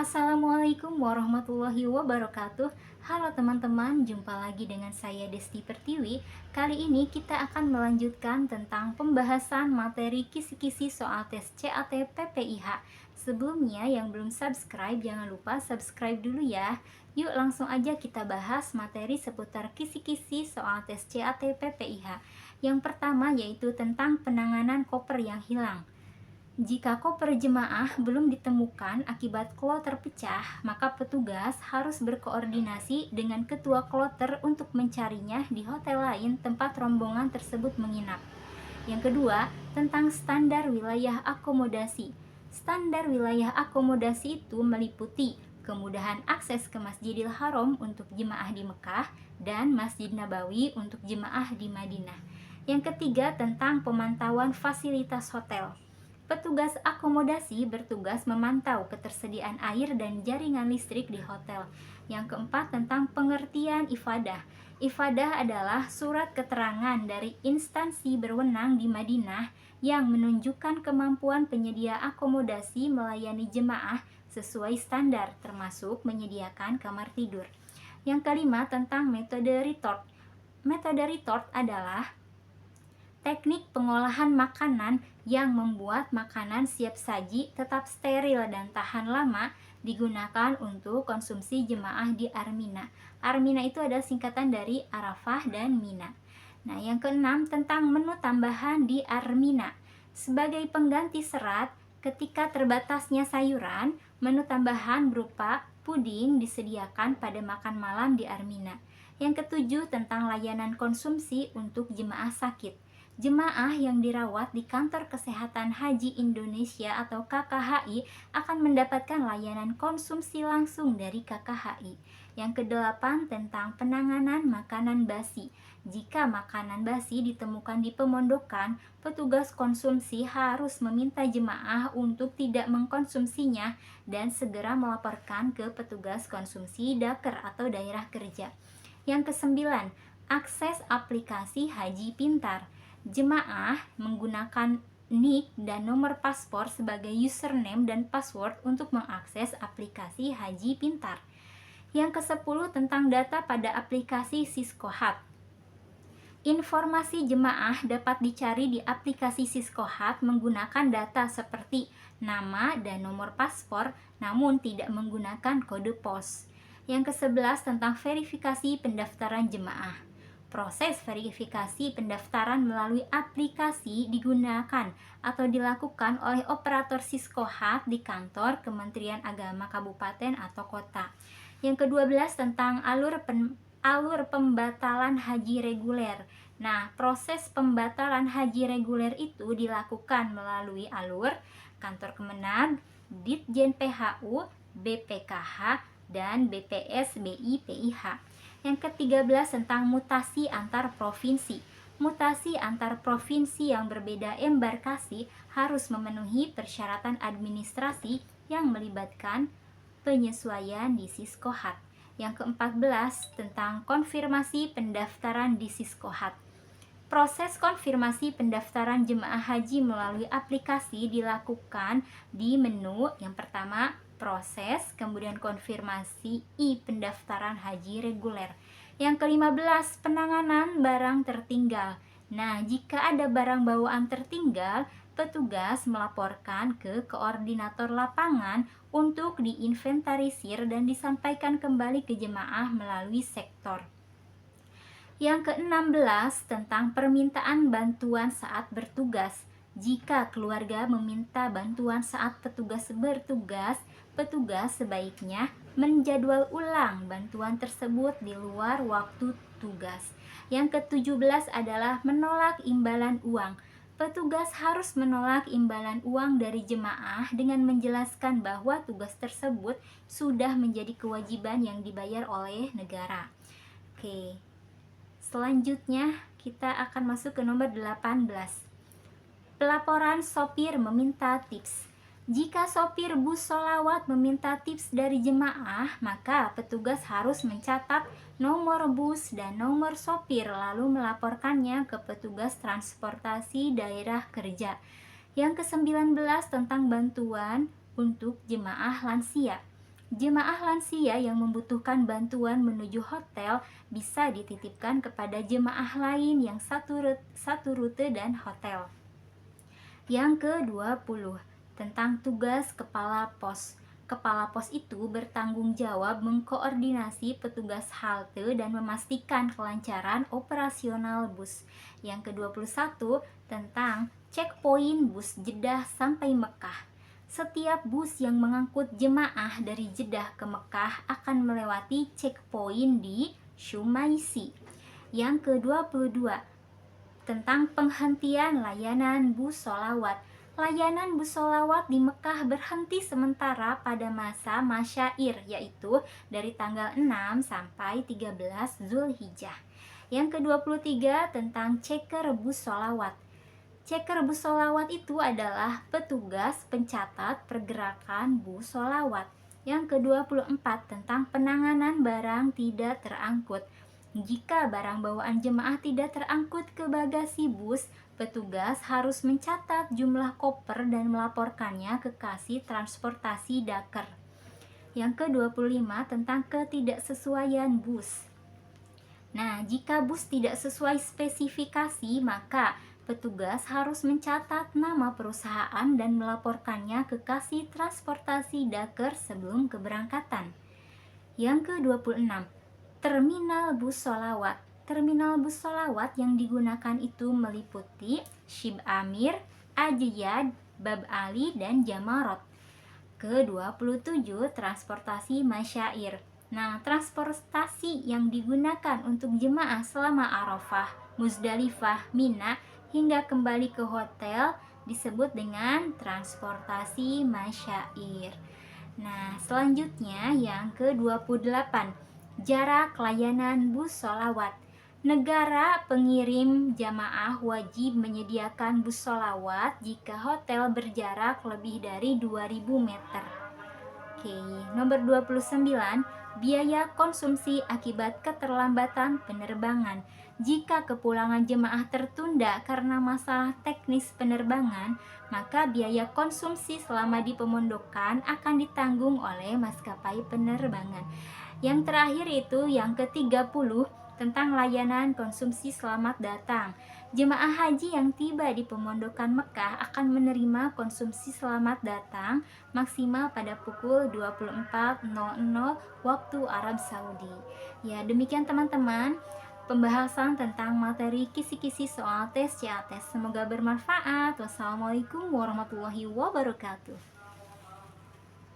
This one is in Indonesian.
Assalamualaikum warahmatullahi wabarakatuh. Halo teman-teman, jumpa lagi dengan saya Desti Pertiwi. Kali ini kita akan melanjutkan tentang pembahasan materi kisi-kisi soal tes CAT PPIH. Sebelumnya yang belum subscribe, jangan lupa subscribe dulu ya. Yuk langsung aja kita bahas materi seputar kisi-kisi soal tes CAT PPIH. Yang pertama yaitu tentang penanganan koper yang hilang. Jika koper jemaah belum ditemukan akibat kloter pecah, maka petugas harus berkoordinasi dengan ketua kloter untuk mencarinya di hotel lain tempat rombongan tersebut menginap. Yang kedua, tentang standar wilayah akomodasi. Standar wilayah akomodasi itu meliputi kemudahan akses ke Masjidil Haram untuk jemaah di Mekah dan Masjid Nabawi untuk jemaah di Madinah. Yang ketiga, tentang pemantauan fasilitas hotel. Petugas akomodasi bertugas memantau ketersediaan air dan jaringan listrik di hotel. Yang keempat, tentang pengertian ifadah. Ifadah adalah surat keterangan dari instansi berwenang di Madinah yang menunjukkan kemampuan penyedia akomodasi melayani jemaah sesuai standar, termasuk menyediakan kamar tidur. Yang kelima, tentang metode retort. Metode retort adalah teknik pengolahan makanan yang membuat makanan siap saji tetap steril dan tahan lama digunakan untuk konsumsi jemaah di Armina. Armina itu adalah singkatan dari Arafah dan Mina. Nah, yang keenam, tentang menu tambahan di Armina. Sebagai pengganti serat, ketika terbatasnya sayuran, menu tambahan berupa puding disediakan pada makan malam di Armina. Yang ketujuh, tentang layanan konsumsi untuk jemaah sakit. Jemaah yang dirawat di Kantor Kesehatan Haji Indonesia atau KKHI akan mendapatkan layanan konsumsi langsung dari KKHI. Yang kedelapan, tentang penanganan makanan basi. Jika makanan basi ditemukan di pemondokan, petugas konsumsi harus meminta jemaah untuk tidak mengkonsumsinya dan segera melaporkan ke petugas konsumsi Daker atau daerah kerja. Yang kesembilan, akses aplikasi Haji Pintar. Jemaah menggunakan NIK dan nomor paspor sebagai username dan password untuk mengakses aplikasi Haji Pintar. Yang ke-10, tentang data pada aplikasi Siskohat. Informasi jemaah dapat dicari di aplikasi Siskohat menggunakan data seperti nama dan nomor paspor, namun tidak menggunakan kode pos. Yang ke-11, tentang verifikasi pendaftaran jemaah. Proses verifikasi pendaftaran melalui aplikasi digunakan atau dilakukan oleh operator Siskohat di kantor Kementerian Agama Kabupaten atau Kota. Yang ke-12, tentang alur pembatalan haji reguler. Nah, proses pembatalan haji reguler itu dilakukan melalui alur Kantor Kemenag, Ditjen PHU, BPKH, dan BPS BI-PIH. Yang ke-13, tentang mutasi antar provinsi. Mutasi antar provinsi yang berbeda embarkasi harus memenuhi persyaratan administrasi yang melibatkan penyesuaian di Siskohat. Yang ke-14, tentang konfirmasi pendaftaran di Siskohat. Proses konfirmasi pendaftaran jemaah haji melalui aplikasi dilakukan di menu yang pertama, proses, kemudian konfirmasi pendaftaran haji reguler. Yang ke-15, penanganan barang tertinggal. Nah, jika ada barang bawaan tertinggal, petugas melaporkan ke koordinator lapangan untuk diinventarisir dan disampaikan kembali ke jemaah melalui sektor. Yang ke-16, tentang permintaan bantuan saat bertugas. Jika keluarga meminta bantuan saat petugas bertugas, petugas sebaiknya menjadwal ulang bantuan tersebut di luar waktu tugas. Yang ke-17 adalah menolak imbalan uang. Petugas harus menolak imbalan uang dari jemaah dengan menjelaskan bahwa tugas tersebut sudah menjadi kewajiban yang dibayar oleh negara. Oke. Selanjutnya kita akan masuk ke nomor 18. Pelaporan sopir meminta tips. Jika sopir bus sholawat meminta tips dari jemaah, maka petugas harus mencatat nomor bus dan nomor sopir lalu melaporkannya ke petugas transportasi daerah kerja. Yang ke-19, tentang bantuan untuk jemaah lansia. Jemaah lansia yang membutuhkan bantuan menuju hotel bisa dititipkan kepada jemaah lain yang satu rute dan hotel. Yang ke-20, tentang tugas kepala pos. Kepala pos itu bertanggung jawab mengkoordinasi petugas halte dan memastikan kelancaran operasional bus. Yang ke-21, tentang checkpoint bus Jeddah sampai Mekah. Setiap bus yang mengangkut jemaah dari Jeddah ke Mekah akan melewati checkpoint di Shumaisi. Yang ke-22, tentang penghentian layanan bus sholawat. Layanan bus sholawat di Mekah berhenti sementara pada masa masyair, yaitu dari tanggal 6 sampai 13 Zulhijjah. Yang ke-23, tentang ceker bus sholawat. Ceker bus sholawat itu adalah petugas pencatat pergerakan bus sholawat. Yang ke-24, tentang penanganan barang tidak terangkut. Jika barang bawaan jemaah tidak terangkut ke bagasi bus, petugas harus mencatat jumlah koper dan melaporkannya ke Kasih Transportasi Dakar. Yang ke-25, tentang ketidaksesuaian bus. Nah, jika bus tidak sesuai spesifikasi, maka petugas harus mencatat nama perusahaan dan melaporkannya ke Kasih Transportasi Dakar sebelum keberangkatan. Yang ke-26, terminal bus sholawat. Terminal bus sholawat yang digunakan itu meliputi Shib Amir, Ajiyad, Bab Ali, dan Jamarot. Ke-27, transportasi masyair. Nah, transportasi yang digunakan untuk jemaah selama Arafah, Muzdalifah, Mina hingga kembali ke hotel disebut dengan transportasi masyair. Nah, selanjutnya yang ke-28, jarak layanan bus sholawat. Negara pengirim jamaah wajib menyediakan bus sholawat jika hotel berjarak lebih dari 2000 meter. Oke, nomor 29, biaya konsumsi akibat keterlambatan penerbangan. Jika kepulangan jemaah tertunda karena masalah teknis penerbangan, maka biaya konsumsi selama di pemondokan akan ditanggung oleh maskapai penerbangan. Yang terakhir itu yang ke-30, tentang layanan konsumsi selamat datang. Jemaah haji yang tiba di pemondokan Mekah akan menerima konsumsi selamat datang maksimal pada pukul 24.00 waktu Arab Saudi. Ya, demikian teman-teman pembahasan tentang materi kisi-kisi soal tes CATS. Semoga bermanfaat. Wassalamualaikum warahmatullahi wabarakatuh.